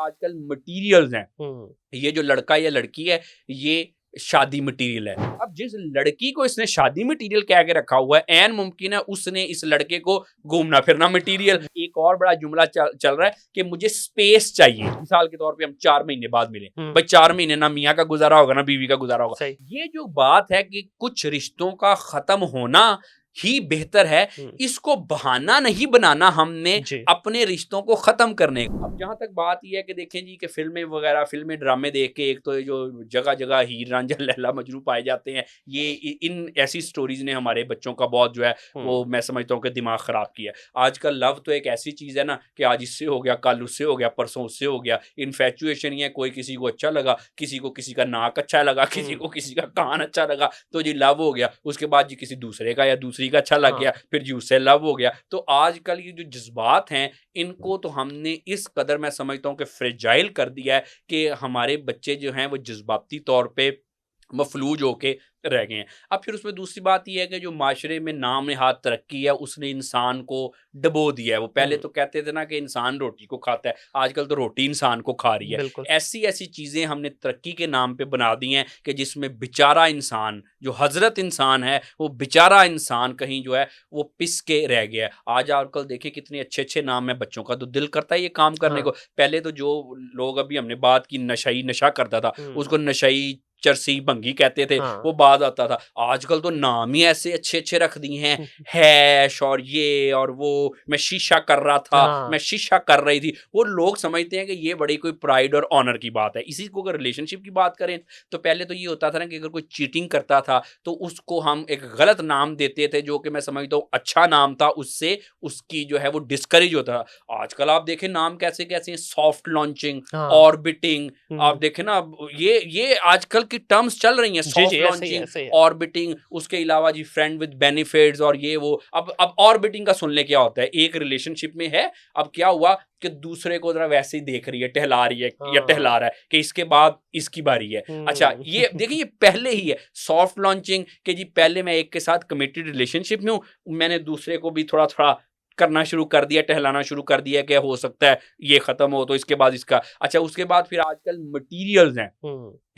आजकल मटीरियल्स हैं, हुँ। ये जो लड़का या लड़की है, ये शादी मटीरियल है। अब जिस लड़की को इसने शादी मटीरियल कह के रखा हुआ है, ऐन मुमकिन है उसने इस लड़के को घूमना फिरना मटीरियल। एक और बड़ा जुमला चल रहा है कि मुझे स्पेस चाहिए। मिसाल के तौर पे हम 4 महीने बाद मिले, भाई 4 महीने ना मियाँ का गुजारा होगा ना बीवी का गुजारा होगा। सही। ये जो बात है कि कुछ रिश्तों का खत्म होना ही बेहतर है, इसको बहाना नहीं बनाना हमने जी। अपने रिश्तों को खत्म करने का। अब जहां तक बात यह है कि देखें जी कि फिल्में वगैरह फिल्में ड्रामे देख के एक तो ये जो जगह जगह हीर रांझा लैला मजनू पाए जाते हैं, ये इन ऐसी स्टोरीज ने हमारे बच्चों का बहुत जो है वो मैं समझता हूँ कि दिमाग खराब किया है। आजकल लव तो एक ऐसी चीज है ना कि आज इससे हो गया, कल उससे हो गया, परसों उससे हो गया। इन्फेचुएशन ही है, कोई किसी को अच्छा लगा, किसी को किसी का नाक अच्छा लगा, किसी को किसी का कान अच्छा लगा, तो जी लव हो गया। उसके बाद जी किसी दूसरे का या दूसरी का अच्छा लग गया, फिर जी उससे लव हो गया। तो आजकल ये जो जज्बात हैं, इनको तो हमने इस कदर मैं समझता हूँ कि फ्रेजाइल कर दिया है कि हमारे बच्चे जो हैं वो जज्बाती तौर पे मफलूज होके रह गए हैं। अब फिर उसमें दूसरी बात ये है कि जो माशरे में नाम नहाद तरक्की है, उसने इंसान को डबो दिया है। वो पहले तो कहते थे ना कि इंसान रोटी को खाता है, आजकल तो रोटी इंसान को खा रही है। बिल्कुल। ऐसी ऐसी चीजें हमने तरक्की के नाम पे बना दी हैं कि जिसमें बेचारा इंसान, जो हजरत इंसान है, वो बेचारा इंसान कहीं जो है वो पिस के रह गया है। आज आजकल देखिए कितने अच्छे अच्छे नाम है बच्चों का, तो दिल करता है ये काम करने को। पहले तो जो लोग, अभी हमने बात की नशाई, नशा करता था, उसको नशाई चरसी भंगी कहते थे, वो बाद आता था। आजकल तो नाम ही ऐसे अच्छे अच्छे रख दिए हैं, हैश और ये और वो। मैं शीशा कर रहा था, मैं शीशा कर रही थी। वो लोग समझते हैं कि ये बड़ी कोई प्राइड और ऑनर की बात है। इसी को अगर रिलेशनशिप की बात करें तो पहले तो ये होता था ना कि अगर कोई चीटिंग करता था तो उसको हम एक गलत नाम देते थे, जो कि मैं समझता हूँ अच्छा नाम था, उससे उसकी जो है वो डिस्करेज होता था। आजकल आप देखें नाम कैसे कैसे हैं, सॉफ्ट लॉन्चिंग, ऑर्बिटिंग। आप देखें ना ये आजकल की टर्म्स चल रही हैं, सॉफ्ट लॉन्चिंग, ऑर्बिटिंग, उसके अलावा जी फ्रेंड विद बेनिफिट्स और ये वो। अब ऑर्बिटिंग का सुन ले क्या होता है, एक रिलेशनशिप में है, अब क्या हुआ कि दूसरे को जरा वैसे ही देख रही है, टहला रही है या टहला रहा है कि इसके बाद इसकी बारी है। अच्छा, ये देखिए ये पहले ही है सॉफ्ट लॉन्चिंग कि जी पहले मैं एक के साथ कमिटेड रिलेशनशिप में हूँ, मैंने दूसरे को भी थोड़ा थोड़ा करना शुरू कर दिया, टहलाना शुरू कर दिया कि हो सकता है ये खत्म हो तो इसके बाद इसका। अच्छा, उसके बाद फिर आजकल मटीरियल्स हैं,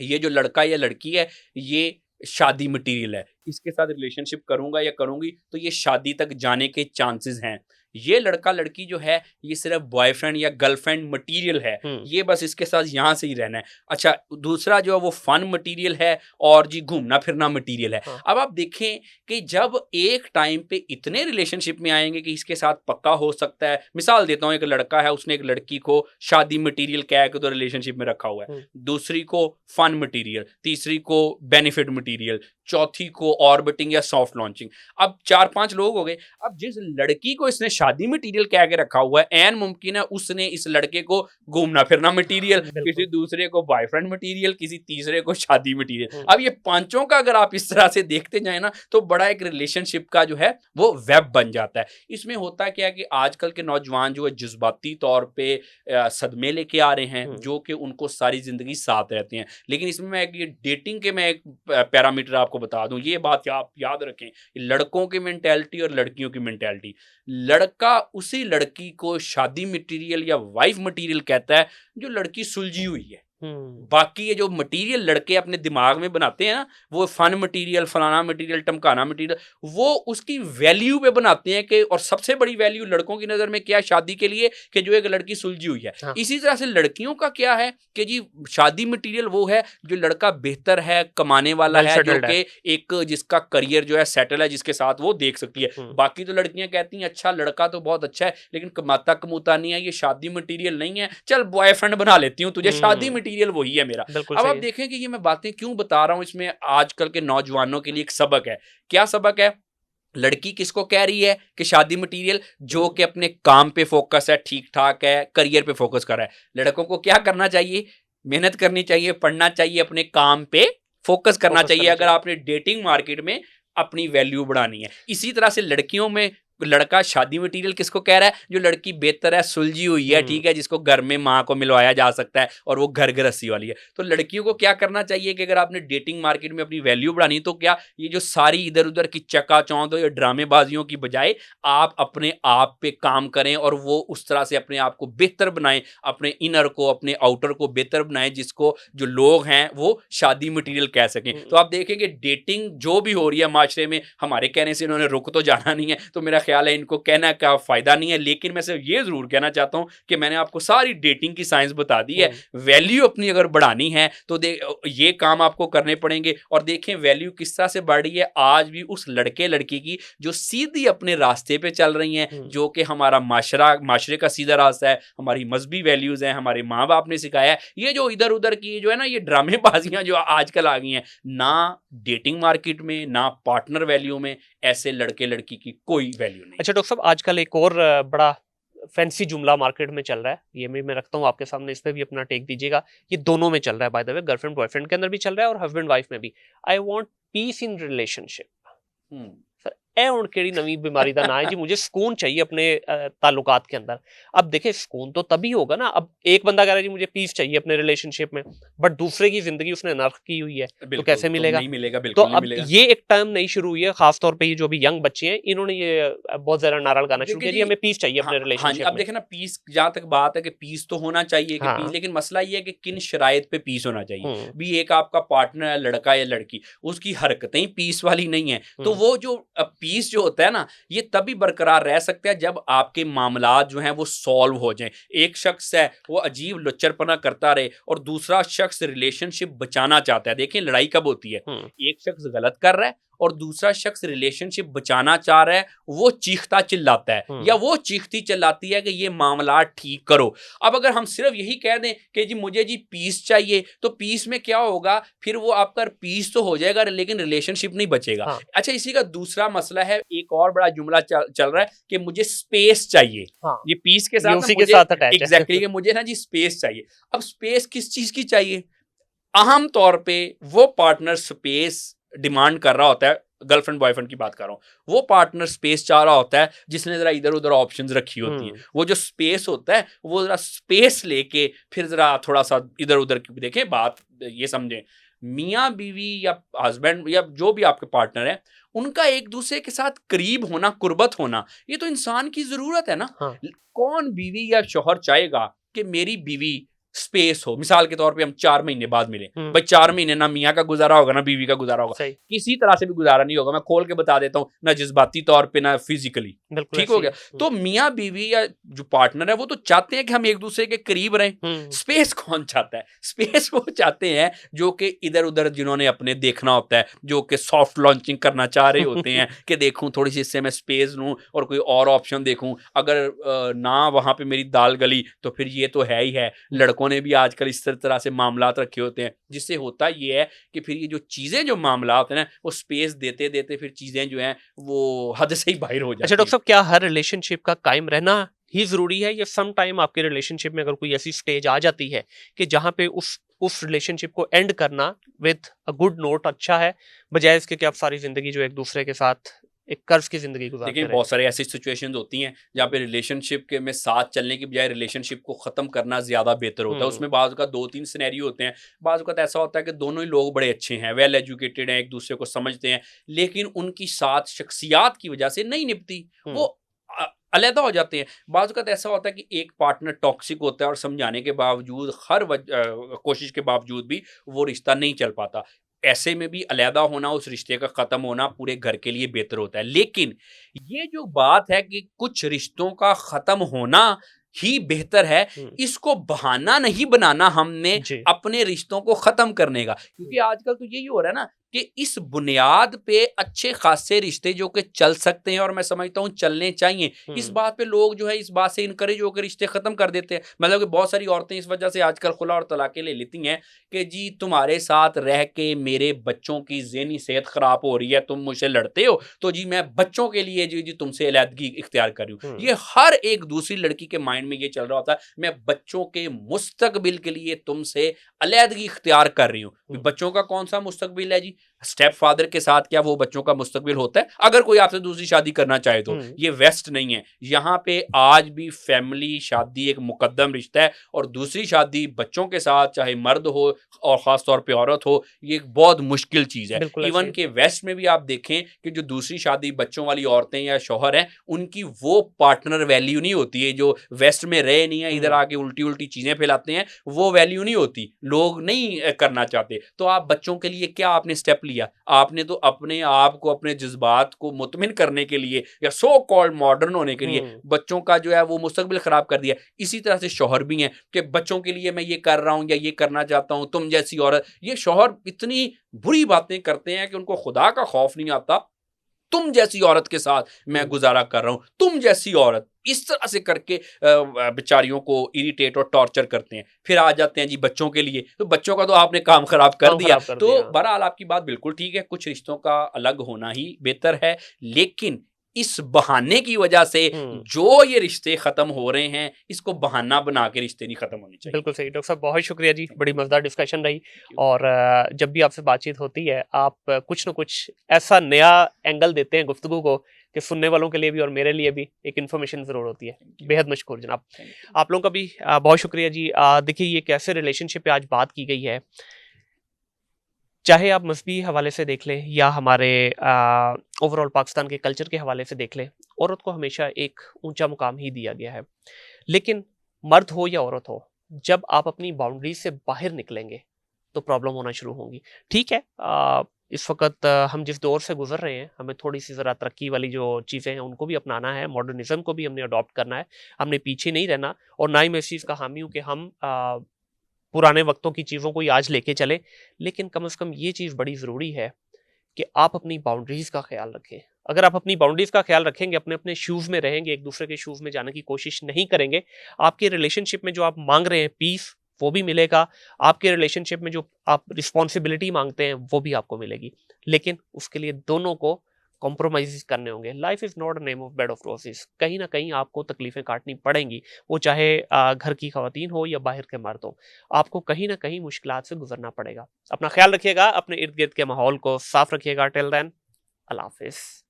ये जो लड़का या लड़की है, ये शादी मटीरियल है। इसके साथ रिलेशनशिप करूंगा या करूंगी तो ये शादी तक जाने के चांसेस हैं। ये लड़का लड़की जो है ये सिर्फ बॉयफ्रेंड या गर्लफ्रेंड मटेरियल है, ये बस इसके साथ यहाँ से ही रहना है। अच्छा, दूसरा जो है वो फन मटेरियल है और जी घूमना फिरना मटेरियल है। अब आप देखें कि जब एक टाइम पे इतने रिलेशनशिप में आएंगे कि इसके साथ पक्का हो सकता है। मिसाल देता हूँ, एक लड़का है, उसने एक लड़की को शादी मटेरियल कह के तो रिलेशनशिप में रखा हुआ है, दूसरी को फन मटेरियल, तीसरी को बेनिफिट मटेरियल, चौथी को ऑर्बिटिंग या सॉफ्ट लॉन्चिंग। अब 4-5 लोग हो गए। अब जिस लड़की को इसने शादी मटेरियल कह के रखा हुआ है, ऐन मुमकिन है उसने इस लड़के को घूमना फिरना मटेरियल, किसी दूसरे को बॉयफ्रेंड मटेरियल, किसी तीसरे को शादी मटेरियल। अब ये पांचों का अगर आप इस तरह से देखते जाए ना तो बड़ा एक रिलेशनशिप का जो है वो वेब बन जाता है। इसमें होता क्या है कि आजकल के नौजवान जो है जज्बाती तौर पे सदमे लेके आ रहे हैं, जो कि उनको सारी जिंदगी साथ रहते हैं। लेकिन इसमें मैं एक ये डेटिंग के मैं एक पैरामीटर आपको बता दूं, ये बात आप याद रखें, लड़कों की मेंटालिटी और लड़कियों की मेंटालिटी। लड़का उसी लड़की को शादी मटेरियल या वाइफ मटेरियल कहता है जो लड़की सुलझी हुई है। बाकी ये जो मटेरियल लड़के अपने दिमाग में बनाते हैं ना, वो फन मटेरियल, फलाना मटेरियल, टमकाना मटेरियल, वो उसकी वैल्यू पे बनाते हैं कि, और सबसे बड़ी वैल्यू लड़कों की नजर में क्या है शादी के लिए, कि जो एक लड़की सुलझी हुई है। इसी तरह से लड़कियों का क्या है कि जी शादी मटेरियल वो है जो लड़का बेहतर है, कमाने वाला है, जो कि एक जिसका करियर जो है सेटल है, जिसके साथ वो देख सकती है। बाकी तो लड़कियां कहती हैं अच्छा लड़का तो बहुत अच्छा है लेकिन कमाता कमूता नहीं है, ये शादी मटेरियल नहीं है, चल बॉयफ्रेंड बना लेती हूँ तुझे, शादी मटेरियल वही है मेरा। अब आप देखें कि ये मैं बातें क्यों बता रहा हूं, इसमें आजकल के नौजवानों के लिए एक सबक है। क्या सबक है? लड़की किसको कह रही है कि शादी मटेरियल, जो कि अपने काम पे फोकस है, ठीक ठाक है, करियर पे फोकस कर रहा है। लड़कों को क्या करना चाहिए? मेहनत करनी चाहिए, पढ़ना चाहिए, अपने काम पे फोकस करना चाहिए अगर आपने डेटिंग मार्केट में अपनी वैल्यू बढ़ानी है। इसी तरह से लड़कियों में लड़का शादी मटेरियल किसको कह रहा है? जो लड़की बेहतर है, सुलझी हुई है, ठीक है, जिसको घर में माँ को मिलवाया जा सकता है और वो घर गृहस्थी वाली है। तो लड़कियों को क्या करना चाहिए कि अगर आपने डेटिंग मार्केट में अपनी वैल्यू बढ़ानी, तो क्या ये जो सारी इधर उधर की चकाचौंध या ड्रामेबाजियों की बजाय आप अपने आप पे काम करें और वो उस तरह से अपने आप को बेहतर बनाएं, अपने इनर को, अपने आउटर को बेहतर बनाएं, जिसको जो लोग हैं वो शादी मटेरियल कह सकें। तो आप देखेंगे डेटिंग जो भी हो रही है माशरे में, हमारे कहने से इन्होंने रुक तो जाना नहीं है, तो मेरा ख्याल है इनको कहना का फायदा नहीं है। लेकिन मैं सिर्फ ये जरूर कहना चाहता हूं कि मैंने आपको सारी डेटिंग की साइंस बता दी है। वैल्यू अपनी अगर बढ़ानी है तो ये काम आपको करने पड़ेंगे। और देखें वैल्यू किस तरह से बढ़ रही है आज भी उस लड़के लड़की की जो सीधी अपने रास्ते पे चल रही हैं, जो कि हमारा माशरे का सीधा रास्ता है, हमारी मजहबी वैल्यूज हैं, हमारे माँ बाप ने सिखाया है। ये जो इधर उधर की जो है ना, ये ड्रामेबाजियां जो आजकल आ गई हैं, ना डेटिंग मार्केट में ना पार्टनर वैल्यू में, ऐसे लड़के लड़की की कोई वैल्यू नहीं। अच्छा डॉक्टर साहब, आजकल एक और बड़ा फैंसी जुमला मार्केट में चल रहा है, ये मैं रखता हूँ आपके सामने, इस पे भी अपना टेक दीजिएगा। ये दोनों में चल रहा है, by the way, girlfriend boyfriend के अंदर भी चल रहा है और हस्बैंड वाइफ में भी। I want peace in relationship. Sir ए हुण केड़ी नवी बीमारी दा ना है जी, मुझे सुकून चाहिए अपने ताल्लुकात के अंदर। अब देखिए सुकून तो तभी होगा ना, अब एक बंदा कह रहा है जी मुझे पीस चाहिए अपने रिलेशनशिप में, बट दूसरे की जिंदगी उसने नर्क की हुई है, तो कैसे मिलेगा? नहीं मिलेगा, तो बिल्कुल नहीं अब मिलेगा। ये एक टर्म नई शुरू हुई है, खासतौर पे ये जो भी यंग बच्चे हैं, इन्होंने ये बहुत ज्यादा नारा लगाना शुरू किया, देखिए जी, हमें पीस चाहिए अपने हाँ जी, रिलेशनशिप अब में। देखें ना, पीस जहाँ तक बात है कि पीस तो होना चाहिए कि पीस, हाँ। लेकिन मसला ये है कि किन शराइत पे पीस होना चाहिए। हम्म। भी एक आपका पार्टनर है, लड़का या लड़की, उसकी हरकतें ही पीस वाली नहीं है, तो वो जो पीस जो होता है ना, ये तभी बरकरार रह सकता है जब आपके मामलात जो हैं वो सॉल्व हो जाएं। एक शख्स है वो अजीब लुच्चरपना करता रहे और दूसरा शख्स रिलेशनशिप बचाना चाहता है। देखिए लड़ाई कब होती है, एक शख्स गलत कर रहा है और दूसरा शख्स रिलेशनशिप बचाना चाह रहा है, वो चीखता चिल्लाता है या वो चीखती चिल्लाती है कि ये मामला ठीक करो। अब अगर हम सिर्फ यही कह दें कि जी मुझे जी पीस चाहिए, तो पीस में क्या होगा, फिर वो आपका पीस तो हो जाएगा लेकिन रिलेशनशिप नहीं बचेगा। हाँ। अच्छा, इसी का दूसरा मसला है, एक और बड़ा जुमला चल रहा है कि मुझे स्पेस चाहिए। हाँ। ये पीस के ये साथ उसी ना के मुझे साथ अटैच है। एग्जैक्टली कि मुझे ना जी स्पेस चाहिए। अब स्पेस किस चीज की चाहिए? अहम तौर पे वो पार्टनर स्पेस डिमांड कर रहा होता है, गर्लफ्रेंड बॉयफ्रेंड की बात कर रहा हूं, वो पार्टनर स्पेस चाह रहा होता है जिसने जरा इधर उधर ऑप्शंस रखी होती हैं। वो जो स्पेस होता है वो जरा स्पेस लेके फिर जरा थोड़ा सा इधर उधर की देखें। बात ये समझें, मियाँ बीवी या हस्बैंड या जो भी आपके पार्टनर है, उनका एक दूसरे के साथ करीब होना, कुर्बत होना, ये तो इंसान की जरूरत है ना। हाँ। कौन बीवी या शौहर चाहेगा कि मेरी बीवी स्पेस हो? मिसाल के तौर पे हम 4 महीने बाद मिले, भाई 4 महीने ना मियाँ का गुजारा होगा ना बीवी का गुजारा होगा, सही। किसी तरह से भी गुजारा नहीं होगा। मैं खोल के बता देता हूँ, ना जज्बाती तौर पे ना फिजिकली, बिल्कुल ठीक हो ऐसे गया। ही। तो मियाँ बीवी या जो पार्टनर है वो तो चाहते हैं कि हम एक दूसरे के करीब रहें। स्पेस कौन चाहता है? स्पेस वो चाहते हैं जो कि इधर उधर जिन्होंने अपने देखना होता है, जो कि सॉफ्ट लॉन्चिंग करना चाह रहे होते हैं कि देखूं थोड़ी सी इससे मैं स्पेस लूं और कोई और ऑप्शन देखूं, अगर ना वहां पे मेरी दाल गली तो फिर ये तो है ही है। लड़कों ने भी आजकल इस तरह से मामलात रखे होते हैं, जिससे होता ये है कि फिर ये जो चीजें जो मामलात हैं ना, वो स्पेस देते देते फिर चीजें जो हैं वो हद से ही बाहर हो जाती हैं। अच्छा डॉक्टर साहब, क्या हर रिलेशनशिप का कायम रहना ही जरूरी है, या सम टाइम आपके रिलेशनशिप में अगर कोई ऐसी स्टेज आ जाती है कि जहां पे उस रिलेशनशिप को एंड करना विद अ गुड नोट अच्छा है, बजाय इसके कि आप सारी जिंदगी जो एक दूसरे के साथ एक कर्ज की जिंदगी गुजारते देखिए रहे? बहुत सारे ऐसी सिचुएशंस होती हैं जहाँ पे रिलेशनशिप के में साथ चलने की बजाय रिलेशनशिप को ख़त्म करना ज़्यादा बेहतर होता है। उसमें बाज़ का 2-3 सिनेरियो होते हैं। बाज़ का ऐसा होता है कि दोनों ही लोग बड़े अच्छे हैं, वेल एजुकेटेड हैं, एक दूसरे को समझते हैं, लेकिन उनकी साथ शख्सियात की वजह से नहीं निभती, वो अलहदा हो जाते हैं। बाज़ का ऐसा होता है कि एक पार्टनर टॉक्सिक होता है और समझाने के बावजूद, हर कोशिश के बावजूद भी वो रिश्ता नहीं चल पाता। ऐसे में भी अलहदा होना, उस रिश्ते का ख़त्म होना पूरे घर के लिए बेहतर होता है। लेकिन ये जो बात है कि कुछ रिश्तों का ख़त्म होना ही बेहतर है, इसको बहाना नहीं बनाना हमने अपने रिश्तों को ख़त्म करने का। क्योंकि आजकल तो यही हो रहा है ना कि इस बुनियाद पे अच्छे खासे रिश्ते जो कि चल सकते हैं और मैं समझता हूँ चलने चाहिए, इस बात पे लोग जो है इस बात से इनकरेज होकर रिश्ते ख़त्म कर देते हैं। मतलब कि बहुत सारी औरतें इस वजह से आजकल खुला और तलाक़ें ले लेती हैं कि जी तुम्हारे साथ रह के मेरे बच्चों की ज़हनी सेहत ख़राब हो रही है, तुम मुझसे लड़ते हो, तो जी मैं बच्चों के लिए जी तुमसे अलहदगी इख्तियार कर रही हूँ। ये हर एक दूसरी लड़की के माइंड में ये चल रहा होता है, मैं बच्चों के मुस्तकबिल के लिए तुमसे अलहदगी इख्तियार कर रही हूँ। बच्चों का कौन सा मुस्तकबिल है जी? स्टेप फादर के साथ क्या वो बच्चों का मुस्तकबिल होता है? अगर कोई आपसे दूसरी शादी करना चाहे तो ये वेस्ट नहीं है। यहाँ पे आज भी फैमिली शादी एक मुकद्दम रिश्ता है और दूसरी शादी बच्चों के साथ, चाहे मर्द हो और ख़ास तौर पे औरत हो, ये एक बहुत मुश्किल चीज़ है। बिल्कुल इवन ऐसे के वेस्ट में भी आप देखें कि जो दूसरी शादी बच्चों वाली औरतें या शौहर हैं, उनकी वो पार्टनर वैल्यू नहीं होती है। जो वेस्ट में रहे नहीं है, इधर आके उल्टी-उल्टी चीज़ें फैलाते हैं, वो वैल्यू नहीं होती। लोग नहीं करना चाहते। तो आप बच्चों के लिए क्या आपने स्टेप लिया? आपने तो अपने आप को, अपने जज़्बात को मुतमिन करने के लिए या सो कॉल्ड मॉडर्न होने के लिए बच्चों का जो है वो मुस्तकबिल ख़राब कर दिया। इसी तरह से शौहर भी हैं कि बच्चों के लिए मैं ये कर रहा हूँ या ये करना चाहता हूँ, तुम जैसी औरत। ये शौहर इतनी बुरी बातें करते हैं कि उनको खुदा का खौफ नहीं आता। तुम जैसी औरत के साथ मैं गुजारा कर रहा हूँ, तुम जैसी औरत, इस तरह से करके बेचारियों को इरिटेट और टॉर्चर करते हैं। फिर आ जाते हैं जी बच्चों के लिए, तो बच्चों का तो आपने काम खराब कर काम दिया। खराब कर तो दिया। बहरहाल आपकी बात बिल्कुल ठीक है, कुछ रिश्तों का अलग होना ही बेहतर है, लेकिन इस बहाने की वजह से जो ये रिश्ते खत्म हो रहे हैं, इसको बहाना बना के रिश्ते नहीं खत्म होने चाहिए। बिल्कुल सही डॉक्टर साहब, बहुत शुक्रिया जी, बड़ी मज़ेदार डिस्कशन रही। Thank you. और जब भी आपसे बातचीत होती है आप कुछ ना कुछ ऐसा नया एंगल देते हैं गुफ्तगू को कि सुनने वालों के लिए भी और मेरे लिए भी एक इन्फॉर्मेशन ज़रूर होती है। Thank you. बेहद मशकूर जनाब। Thank you. आप लोगों का भी बहुत शुक्रिया जी। देखिए ये कैसे रिलेशनशिप पे आज बात की गई है, चाहे आप मजहबी हवाले से देख लें या हमारे ओवरऑल पाकिस्तान के कल्चर के हवाले से देख लें, औरत को हमेशा एक ऊंचा मुकाम ही दिया गया है। लेकिन मर्द हो या औरत हो, जब आप अपनी बाउंड्री से बाहर निकलेंगे तो प्रॉब्लम होना शुरू होंगी। ठीक है, इस वक्त हम जिस दौर से गुजर रहे हैं, हमें थोड़ी सी ज़रा तरक्की वाली जो चीज़ें हैं उनको भी अपनाना है, मॉडर्निज्म को भी हमने अडॉप्ट करना है, हमने पीछे नहीं रहना। और ना ही मैं इस चीज़ का हामी हूँ कि हम पुराने वक्तों की चीज़ों को ही आज लेके चले, लेकिन कम से कम ये चीज़ बड़ी ज़रूरी है कि आप अपनी बाउंड्रीज़ का ख्याल रखें। अगर आप अपनी बाउंड्रीज़ का ख्याल रखेंगे, अपने-अपने शूज़ में रहेंगे, एक दूसरे के शूज़ में जाने की कोशिश नहीं करेंगे, आपके रिलेशनशिप में जो आप माँग रहे हैं पीस, वो भी मिलेगा। आपके रिलेशनशिप में जो आप रिस्पॉन्सिबिलिटी माँगते हैं, वो भी आपको मिलेगी। लेकिन उसके लिए दोनों को कॉम्प्रोमाइज़ करने होंगे। Life is not a name of bed of Roses. कहीं न कहीं आपको तकलीफ़ें काटनी पड़ेंगी, वो चाहे घर की ख़वातीन हो या बाहर के मर्द हों। आपको कहीं न कहीं मुश्किलात से गुज़रना पड़ेगा। अपना ख़्याल रखिएगा, अपने इर्द-गिर्द के माहौल को साफ़ रखिएगा। टिल देन, अल्लाह हाफ़िज़।